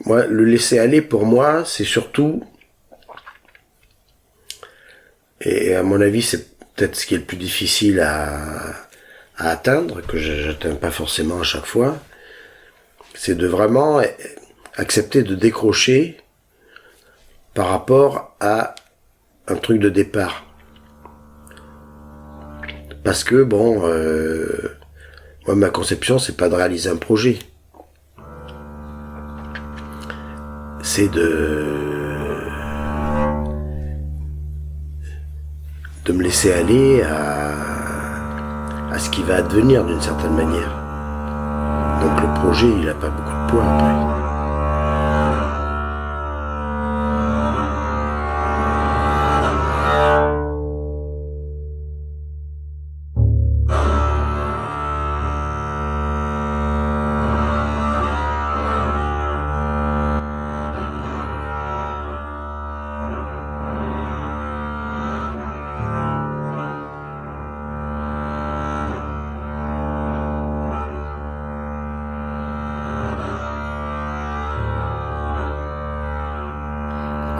Moi, le laisser aller pour moi, c'est surtout, et à mon avis, c'est peut-être ce qui est le plus difficile à atteindre, que j'atteins pas forcément à chaque fois, c'est de vraiment accepter de décrocher par rapport à un truc de départ. Parce que bon, moi ma conception c'est pas de réaliser un projet, c'est de me laisser aller à ce qui va advenir d'une certaine manière. Donc le projet il a pas beaucoup de poids après.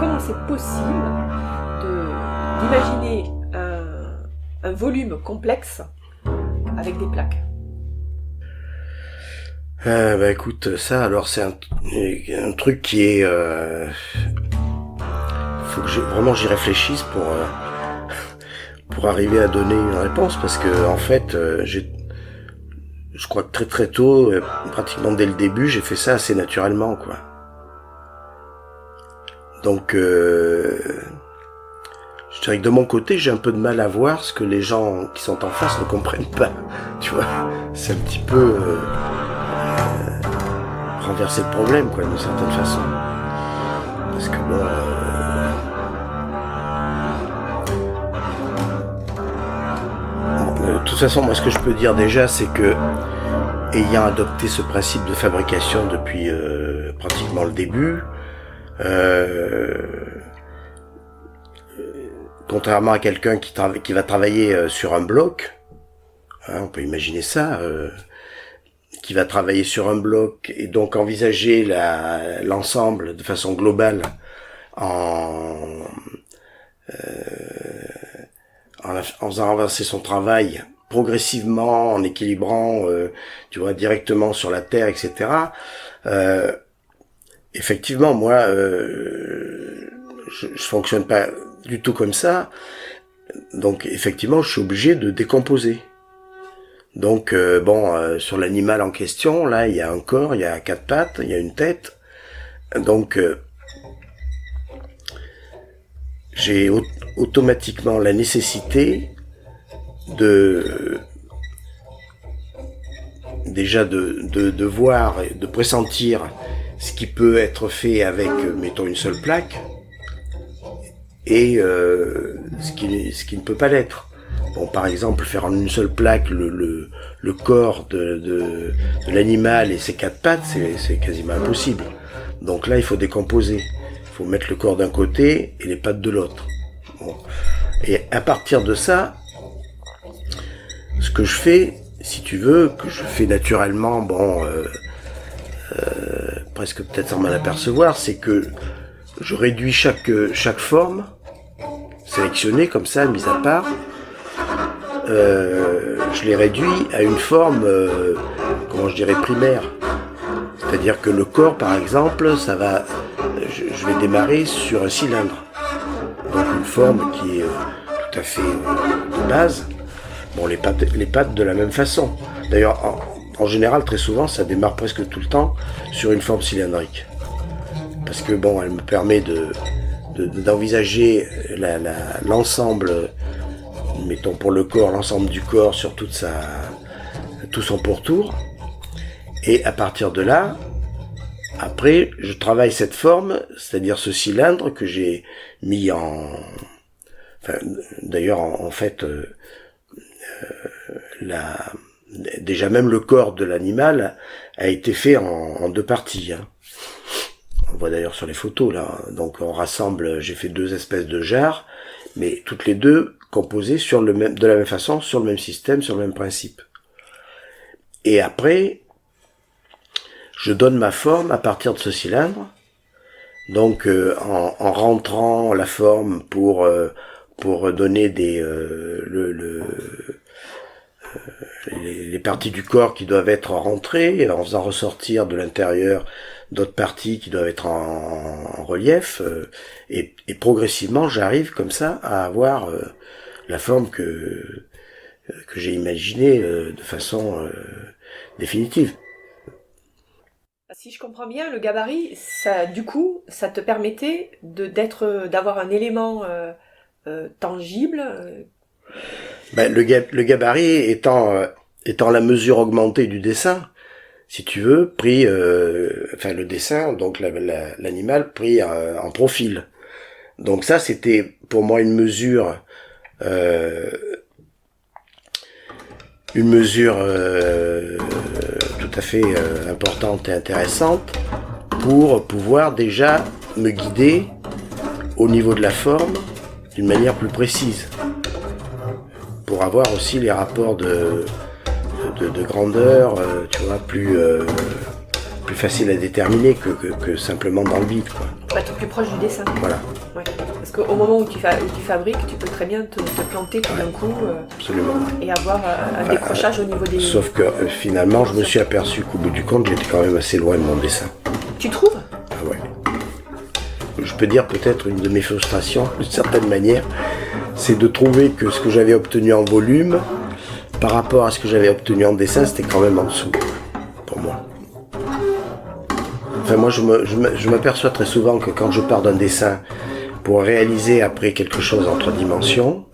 Comment c'est possible d'imaginer un volume complexe avec des plaques? Bah écoute, ça alors c'est un truc qui est... faut que vraiment j'y réfléchisse pour arriver à donner une réponse, parce que en fait, je crois que très tôt, pratiquement dès le début, j'ai fait ça assez naturellement, quoi. Donc, je dirais que de mon côté, j'ai un peu de mal à voir ce que les gens qui sont en face ne comprennent pas. Tu vois, c'est un petit peu renverser le problème, quoi, d'une certaine façon. Parce que bon, de toute façon, moi, ce que je peux dire déjà, c'est que ayant adopté ce principe de fabrication depuis pratiquement le début, contrairement à quelqu'un qui va travailler sur un bloc, hein, on peut imaginer ça, qui va travailler sur un bloc et donc envisager l'ensemble de façon globale en faisant avancer son travail progressivement, en équilibrant, tu vois, directement sur la terre, etc. Effectivement, moi, je fonctionne pas du tout comme ça. Donc, effectivement, je suis obligé de décomposer. Donc, sur l'animal en question, là, il y a un corps, il y a 4 pattes, il y a une tête. Donc, j'ai automatiquement la nécessité déjà de voir et de pressentir ce qui peut être fait avec, mettons, une seule plaque, et ce qui ne peut pas l'être. Bon, par exemple, faire en une seule plaque le corps de l'animal et ses 4 pattes, c'est quasiment impossible. Donc là, il faut décomposer. Il faut mettre le corps d'un côté et les pattes de l'autre. Bon. Et à partir de ça, ce que je fais, si tu veux, que je fais naturellement, presque peut-être sans m'en apercevoir, c'est que je réduis chaque forme sélectionnée comme ça, mise à part. Je les réduis à une forme, comment je dirais, primaire. C'est-à-dire que le corps, par exemple, je vais démarrer sur un cylindre. Donc une forme qui est tout à fait de base. Bon, les pattes de la même façon. D'ailleurs, en général, très souvent, ça démarre presque tout le temps sur une forme cylindrique. Parce que bon, elle me permet d'envisager l'ensemble, mettons pour le corps, l'ensemble du corps sur tout son pourtour. Et à partir de là, après, je travaille cette forme, c'est-à-dire ce cylindre que j'ai mis d'ailleurs, en fait, déjà même le corps de l'animal a été fait en 2 parties. Hein. On voit d'ailleurs sur les photos là. Donc on rassemble, j'ai fait 2 espèces de jarres, mais toutes les 2 composées de la même façon, sur le même système, sur le même principe. Et après, je donne ma forme à partir de ce cylindre, Donc en rentrant la forme pour donner les parties du corps qui doivent être rentrées, en faisant ressortir de l'intérieur d'autres parties qui doivent être en relief, et progressivement j'arrive comme ça à avoir la forme que j'ai imaginée de façon définitive. Si je comprends bien, le gabarit, ça, du coup, ça te permettait d'avoir un élément tangible. Le gabarit étant la mesure augmentée du dessin, si tu veux, pris, le dessin, donc l'animal pris en profil. Donc ça, c'était pour moi une mesure tout à fait importante et intéressante pour pouvoir déjà me guider au niveau de la forme d'une manière plus précise, pour avoir aussi les rapports de grandeur, tu vois, plus facile à déterminer que simplement dans le vide, quoi. Pour être plus proche du dessin. Voilà. Ouais. Parce qu'au moment où tu fabriques, tu peux très bien te planter tout d'un coup Absolument. Et avoir un décrochage au niveau des... Sauf que finalement, je me suis aperçu qu'au bout du compte, j'étais quand même assez loin de mon dessin. Tu trouves ? Ah ouais. Je peux dire peut-être une de mes frustrations, d'une certaine manière, c'est de trouver que ce que j'avais obtenu en volume, par rapport à ce que j'avais obtenu en dessin, c'était quand même en dessous, pour moi. Enfin, moi, je m'aperçois très souvent que quand je pars d'un dessin pour réaliser après quelque chose en 3 dimensions,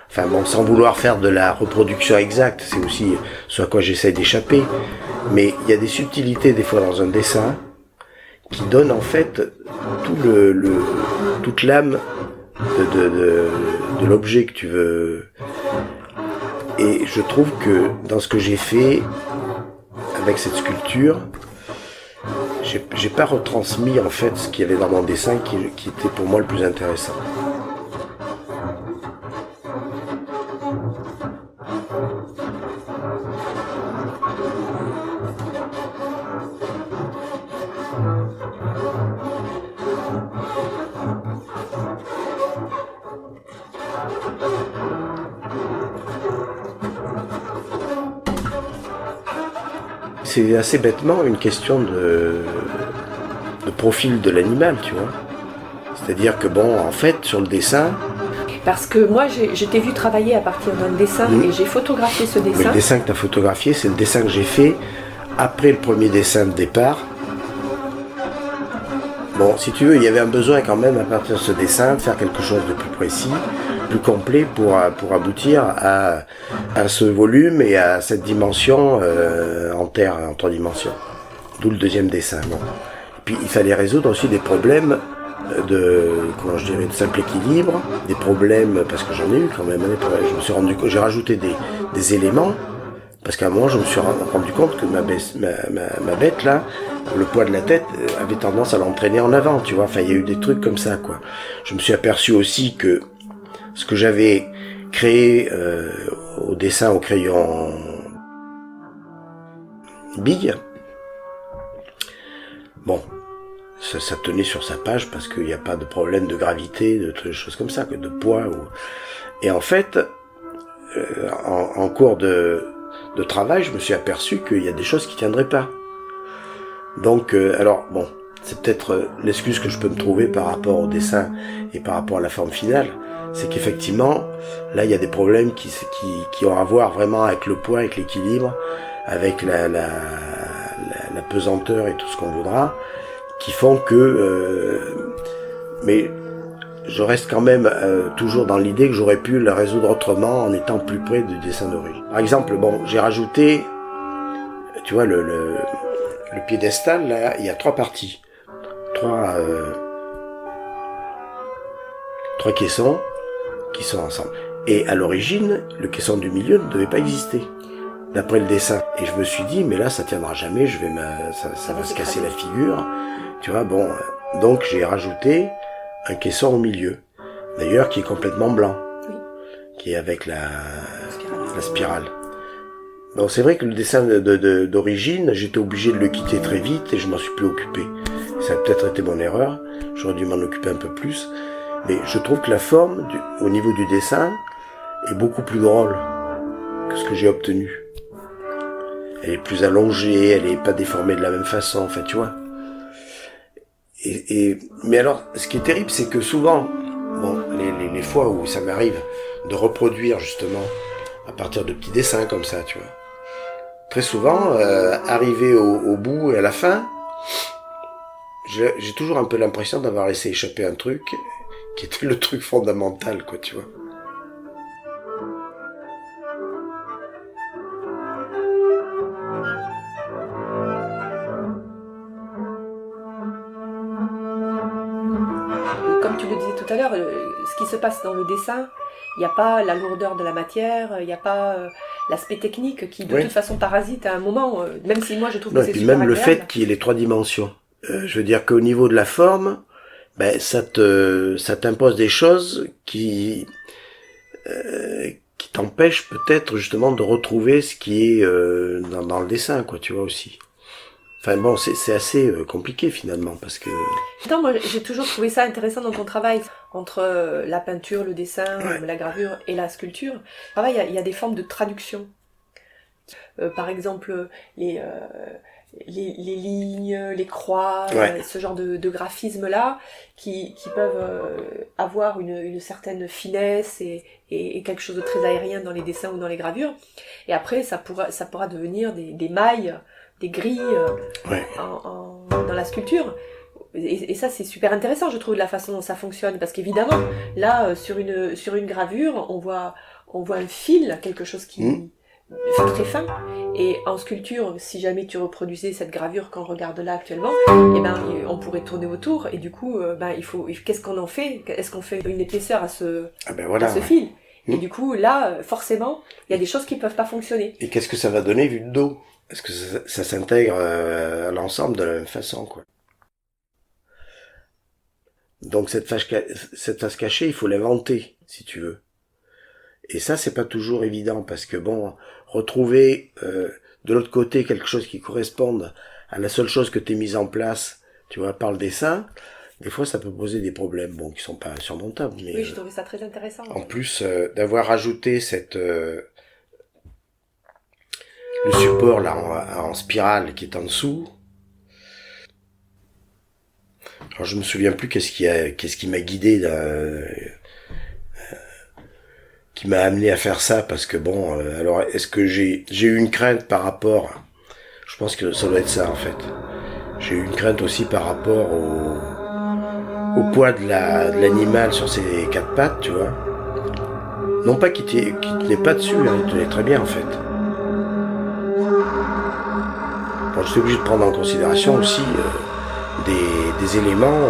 enfin bon, sans vouloir faire de la reproduction exacte, c'est aussi ce à quoi j'essaie d'échapper, mais il y a des subtilités des fois dans un dessin qui donnent en fait toute l'âme de l'objet que tu veux. Et je trouve que dans ce que j'ai fait avec cette sculpture, j'ai pas retransmis en fait ce qu'il y avait dans mon dessin qui était pour moi le plus intéressant. C'est assez bêtement une question de profil de l'animal, tu vois. C'est-à-dire que bon, en fait, sur le dessin... Parce que moi, je t'ai vu travailler à partir d'un dessin et j'ai photographié ce dessin. Mais le dessin que tu as photographié, c'est le dessin que j'ai fait après le premier dessin de départ. Bon, si tu veux, il y avait un besoin quand même à partir de ce dessin de faire quelque chose de plus précis, plus complet pour aboutir à ce volume et à cette dimension en 3 dimensions. D'où le deuxième dessin. Bon. Et puis il fallait résoudre aussi des problèmes de simple équilibre, des problèmes, parce que j'en ai eu quand même, je me suis rendu compte, j'ai rajouté des éléments, parce qu'à un moment je me suis rendu compte que ma bête là, le poids de la tête avait tendance à l'entraîner en avant, tu vois, enfin il y a eu des trucs comme ça, quoi. Je me suis aperçu aussi que ce que j'avais créé au dessin au crayon Big, bon, ça tenait sur sa page parce qu'il n'y a pas de problème de gravité, de choses comme ça, que de poids. Et en fait, en cours de travail, je me suis aperçu qu'il y a des choses qui tiendraient pas. Donc, alors, bon, c'est peut-être l'excuse que je peux me trouver par rapport au dessin et par rapport à la forme finale, c'est qu'effectivement, là, il y a des problèmes qui ont à voir vraiment avec le poids, avec l'équilibre, avec la pesanteur et tout ce qu'on voudra, qui font que... mais je reste quand même toujours dans l'idée que j'aurais pu la résoudre autrement en étant plus près du dessin d'origine. Par exemple, bon, j'ai rajouté, tu vois, le piédestal, là, il y a 3 parties. 3 caissons qui sont ensemble. Et à l'origine, le caisson du milieu ne devait pas exister, d'après le dessin. Et je me suis dit, mais là, ça tiendra jamais, ça va se casser la figure. Tu vois, bon, donc j'ai rajouté un caisson au milieu, d'ailleurs qui est complètement blanc, qui est avec la spirale. Bon, c'est vrai que le dessin d'origine, j'étais obligé de le quitter très vite et je m'en suis plus occupé. Ça a peut-être été mon erreur, j'aurais dû m'en occuper un peu plus. Mais je trouve que la forme, au niveau du dessin, est beaucoup plus drôle que ce que j'ai obtenu. Elle est plus allongée, elle est pas déformée de la même façon, enfin tu vois. Mais alors, ce qui est terrible, c'est que souvent, bon, les fois où ça m'arrive de reproduire justement à partir de petits dessins comme ça, tu vois. Très souvent, arrivé au bout et à la fin, j'ai toujours un peu l'impression d'avoir laissé échapper un truc qui était le truc fondamental, quoi, tu vois. Comme tu le disais tout à l'heure, ce qui se passe dans le dessin, il n'y a pas la lourdeur de la matière, il n'y a pas l'aspect technique qui de toute façon parasite à un moment, même si moi je trouve que c'est super agréable. Même le fait qu'il y ait les 3 dimensions. Je veux dire qu'au niveau de la forme, ben ça t'impose des choses qui t'empêchent peut-être justement de retrouver ce qui est dans le dessin, quoi, tu vois aussi. Enfin bon, c'est assez compliqué finalement parce que. Non, moi j'ai toujours trouvé ça intéressant dans ton travail entre la peinture, le dessin, la gravure et la sculpture. Il y a des formes de traduction. Par exemple, les lignes, les croix, ce genre de graphisme-là, qui peuvent avoir une certaine finesse et quelque chose de très aérien dans les dessins ou dans les gravures. Et après, ça pourra devenir des mailles, des grilles dans la sculpture. Et ça, c'est super intéressant, je trouve, de la façon dont ça fonctionne. Parce qu'évidemment, là, sur une gravure, on voit un fil, quelque chose qui... très fin, et en sculpture, si jamais tu reproduisais cette gravure qu'on regarde là actuellement, on pourrait tourner autour, et du coup, qu'est-ce qu'on en fait? Est-ce qu'on fait une épaisseur à ce fil? Et du coup, là, forcément, il y a des choses qui peuvent pas fonctionner. Et qu'est-ce que ça va donner vu de dos? Est-ce que ça s'intègre à l'ensemble de la même façon, quoi? Donc cette face cachée, il faut l'inventer, si tu veux. Et ça, c'est pas toujours évident parce que bon, retrouver de l'autre côté quelque chose qui corresponde à la seule chose que t'es mise en place, tu vois, par le dessin, des fois ça peut poser des problèmes, bon, qui sont pas surmontables. Mais oui, j'ai trouvé ça très intéressant. En plus d'avoir ajouté le support là en spirale qui est en dessous. Alors je me souviens plus qu'est-ce qui m'a guidé qui m'a amené à faire ça parce que bon, alors est-ce que j'ai eu une crainte par rapport, je pense que ça doit être ça en fait. J'ai eu une crainte aussi par rapport au poids de l'animal sur ses 4 pattes, tu vois. Non pas qu'il tenait pas dessus, hein, il tenait très bien en fait. Bon, j'étais obligé de prendre en considération aussi des éléments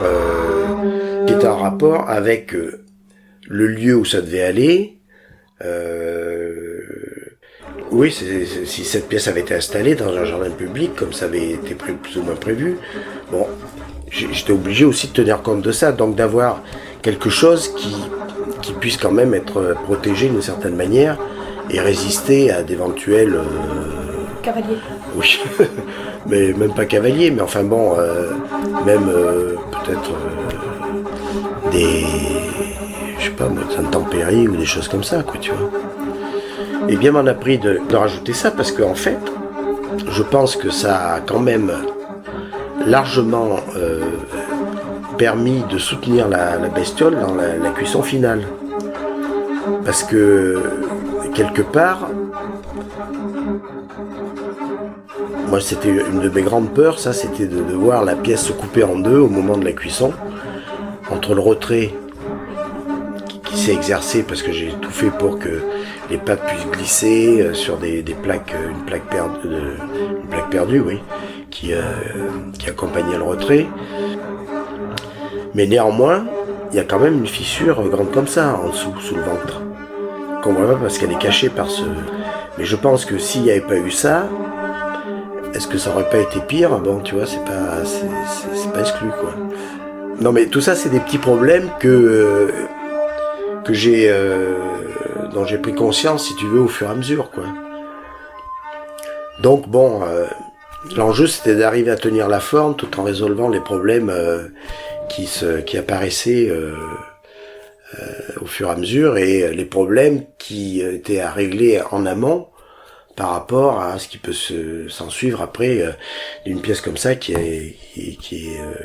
qui étaient en rapport avec le lieu où ça devait aller. Oui, si cette pièce avait été installée dans un jardin public, comme ça avait été plus ou moins prévu, bon, j'étais obligé aussi de tenir compte de ça, donc d'avoir quelque chose qui puisse quand même être protégé d'une certaine manière et résister à d'éventuels... Cavaliers. Oui, mais même pas cavalier, mais enfin bon, même peut-être des... je sais pas, des intempéries ou des choses comme ça, quoi, tu vois. Et bien m'en a pris de rajouter ça parce qu'en fait, je pense que ça a quand même largement permis de soutenir la bestiole dans la cuisson finale. Parce que, quelque part, moi c'était une de mes grandes peurs, ça c'était de voir la pièce se couper en deux au moment de la cuisson, entre le retrait qui s'est exercé parce que j'ai tout fait pour que les pattes puissent glisser sur des plaques, une plaque perdue, oui, qui accompagnait le retrait. Mais néanmoins, il y a quand même une fissure grande comme ça en dessous, sous le ventre. Qu'on voit pas parce qu'elle est cachée par ce... Mais je pense que s'il n'y avait pas eu ça, est-ce que ça aurait pas été pire? Bon, tu vois, c'est pas exclu, quoi. Non, mais tout ça, c'est des petits problèmes dont j'ai pris conscience, si tu veux, au fur et à mesure, quoi. Donc bon, l'enjeu c'était d'arriver à tenir la forme tout en résolvant les problèmes qui apparaissaient au fur et à mesure, et les problèmes qui étaient à régler en amont par rapport à ce qui peut s'en suivre après d'une pièce comme ça qui est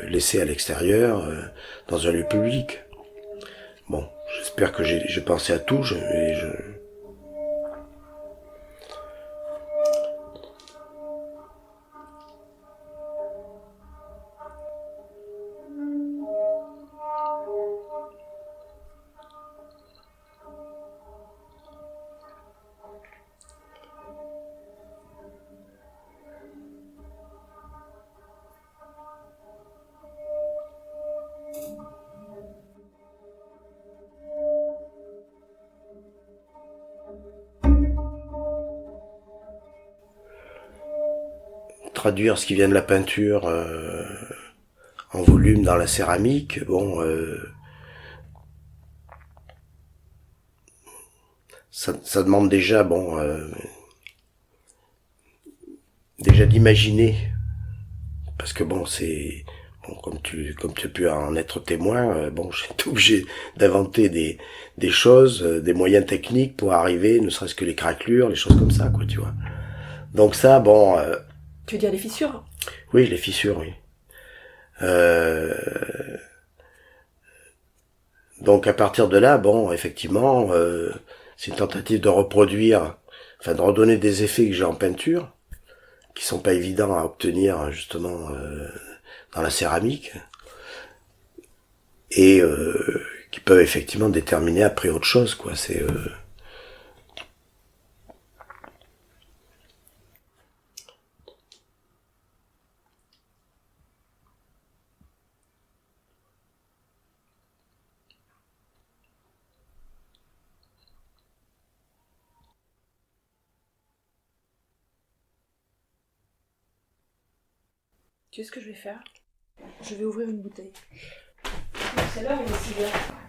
laissée à l'extérieur dans un lieu public. Bon, j'espère que j'ai pensé à tout. Traduire ce qui vient de la peinture en volume dans la céramique, bon, ça demande déjà, bon, déjà d'imaginer, parce que bon, c'est bon, comme tu as pu en être témoin, bon, j'ai été obligé d'inventer des choses, des moyens techniques pour arriver, ne serait-ce que les craquelures, les choses comme ça, quoi, tu vois. Donc ça, bon. Tu veux dire les fissures? Oui, les fissures, oui. Donc à partir de là, bon, effectivement, c'est une tentative de reproduire, enfin de redonner des effets que j'ai en peinture, qui sont pas évidents à obtenir justement dans la céramique, et qui peuvent effectivement déterminer après autre chose, quoi. C'est Tu sais ce que je vais faire? Je vais ouvrir une bouteille. C'est l'heure, il est 6 heures.